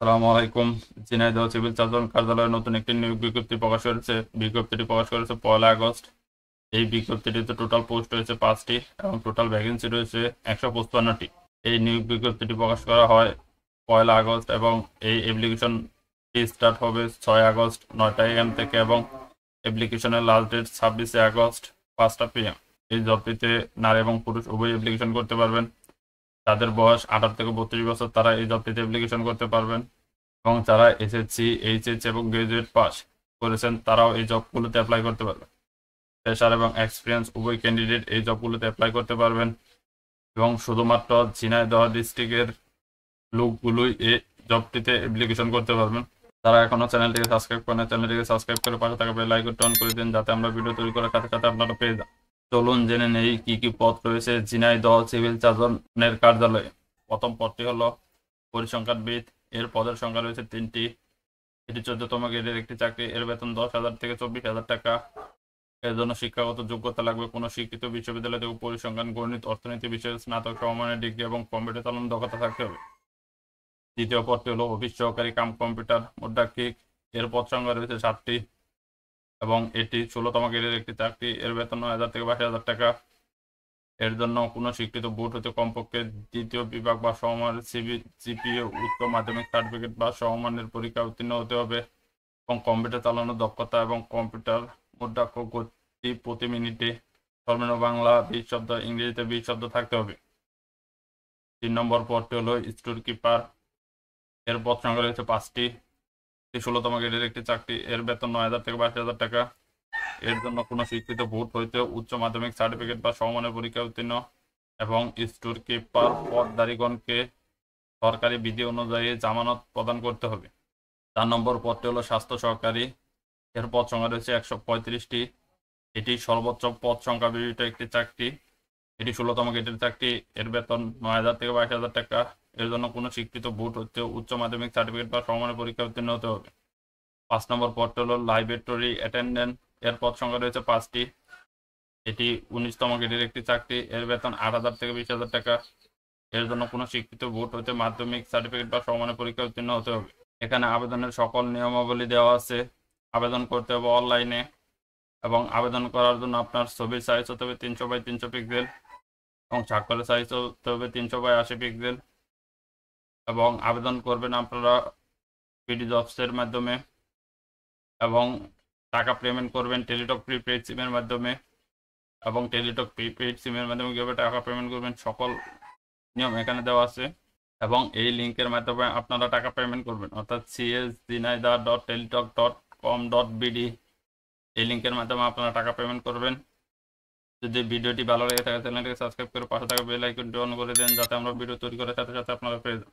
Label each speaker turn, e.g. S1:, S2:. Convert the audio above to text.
S1: আসসালামু আলাইকুম। Jhenaidah civil surgeon কার্যালয়ে নতুন একটি নিয়োগ বিজ্ঞপ্তি প্রকাশ করেছে। বিজ্ঞপ্তিটি প্রকাশ করেছে 1 আগস্ট। এই বিজ্ঞপ্তিটিতে টোটাল পোস্ট রয়েছে 5টি এবং টোটাল ভ্যাকেন্সি রয়েছে 155টি। এই নিয়োগ বিজ্ঞপ্তিটি প্রকাশ করা হয় 1 আগস্ট এবং এই অ্যাপ্লিকেশনটি স্টার্ট হবে 6 আগস্ট 9টা AM থেকে এবং অ্যাপ্লিকেশনের লাস্ট ডেট 26 আগস্ট 5টা PM। এই জবটিতে নারী এবং পুরুষ উভয় অ্যাপ্লিকেশন করতে পারবেন। যাদের বয়স 18 থেকে 32 বছর তারা এই জবটিতে অ্যাপ্লিকেশন করতে পারবেন এবং যারা SSC, HH এবং গ্রাজুয়েট পাস করেছেন তারাও এই জবগুলোতে অ্যাপ্লাই করতে পারবেন। ফ্রেশার এবং এক্সপিরিয়েন্স উভয় ক্যান্ডিডেট এই জবগুলোতে অ্যাপ্লাই করতে পারবেন এবং শুধুমাত্র ঝিনাইদহ ডিস্ট্রিক্টের লোকগুলোই এই জবটিতে অ্যাপ্লিকেশন করতে পারবেন। তারা এখনো চ্যানেলটিকে সাবস্ক্রাইব করেন, চ্যানেলটিকে সাবস্ক্রাইব করে পাশে থাকা বেল আইকনটি অন করে দিন যাতে আমরা ভিডিও তৈরি করার সাথে সাথে আপনারা পেয়ে যান। চলুন জেনে নেই কি কি পদ রয়েছে ঝিনাইদহ সিভিল সার্জনের কার্যালয়ে। প্রথম পদটি হলো পরিসংখ্যানবিদ। এর পদের সংখ্যা রয়েছে 3টি। এটি 14তম গ্রেডের একটি চাকরি। এর বেতন 10,000 থেকে 24,000 টাকা। এর জন্য শিক্ষাগত যোগ্যতা লাগবে কোনো শিক্ষিত বিশ্ববিদ্যালয় থেকে পরিসংখ্যান, গণিত, অর্থনীতি বিষয়ে স্নাতক সমমানের ডিগ্রি এবং কম্পিউটার চালানোর দক্ষতা থাকতে হবে। দ্বিতীয় পদটি হলো অফিস সহকারী কাম কম্পিউটার মুদ্রাক্ষিক। এর পদ সংখ্যা রয়েছে 7টি এবং এটি 16তম গ্রেডের একটি চাকরি। এর বেতন 9,000 থেকে 22,000 টাকা। এর জন্য কোনো স্বীকৃত বোর্ড হতে কমপক্ষে দ্বিতীয় বিভাগ বা সমমানের জিপিএ, উচ্চ মাধ্যমিক সার্টিফিকেট বা সমমানের পরীক্ষা উত্তীর্ণ হতে হবে এবং কম্পিউটার চালানোর দক্ষতা এবং কম্পিউটার মুদ্রাক্ষ গতি প্রতি মিনিটে সর্বনিম্ন বাংলা 20 শব্দ, ইংরেজিতে 20 শব্দ থাকতে হবে। 3 নম্বর পদটি হলো স্টোর কিপার। এর পদ সংখ্যা রয়েছে 5টি। 16তম গ্রেডের একটি চাকরি। এর বেতন 9,000 থেকে 22,000 টাকা। এর জন্য কোনো স্বীকৃত বোর্ড হইতে উচ্চ মাধ্যমিক সার্টিফিকেট বা সমমানের পরীক্ষা উত্তীর্ণ এবং স্টোর কিপার পদধারীগণকে সরকারি বিধি অনুযায়ী জামানত প্রদান করতে হবে। 4 নম্বর পদটি হলো স্বাস্থ্য সহকারী। এর পদ সংখ্যা রয়েছে 135টি। এটি সর্বোচ্চ পদ সংখ্যা বিশিষ্ট একটি চাকরি। এটি 16তম গ্রেডের চাকরি। এর বেতন 9,000 থেকে 22,000 টাকা। এর জন্য কোনো স্বীকৃত বোর্ড হতে উচ্চ মাধ্যমিক সার্টিফিকেট বা সমমানের পরীক্ষা উত্তীর্ণ হতে হবে। 5 নম্বর পদটি হলো লাইব্রেটরি অ্যাটেন্ডেন্ট। এর পদ সংখ্যা রয়েছে 5টি। এটি 19তম গ্রেডের একটি চাকরি। এর বেতন 8,000 থেকে 20,000 টাকা। এর জন্য কোনো স্বীকৃত বোর্ড হতে মাধ্যমিক সার্টিফিকেট বা সমমানের পরীক্ষা উত্তীর্ণ হতে হবে। এখানে আবেদনের সকল নিয়মাবলী দেওয়া আছে। আবেদন করতে হবে অনলাইনে এবং আবেদন করার জন্য আপনার ছবির সাইজ হতে হবে 300x300 পিক্সেল এবং স্বাক্ষরের সাইজ হতে হবে 300x80 পিক্সেল এবং আবেদন করবেন আপনারা পিডি জবসের মাধ্যমে এবং টাকা পেমেন্ট করবেন টেলিটক প্রিপেইড সিমের মাধ্যমে এবং টেলিটক প্রিপেইড সিমের মাধ্যমে কীভাবে টাকা পেমেন্ট করবেন সকল নিয়ম এখানে দেওয়া আছে এবং এই লিঙ্কের মাধ্যমে আপনারা টাকা পেমেন্ট করবেন অর্থাৎ csjinaida.teletalk.com.bd এই লিঙ্কের মাধ্যমে আপনারা টাকা পেমেন্ট করবেন। যদি ভিডিওটি ভালো লেগে থাকে চ্যানেলটিকে সাবস্ক্রাইব করে পাশে থাকা বেল আইকনটি অন করে দেন যাতে আমরা ভিডিও তৈরি করার সাথে সাথে আপনারা পেয়ে যান।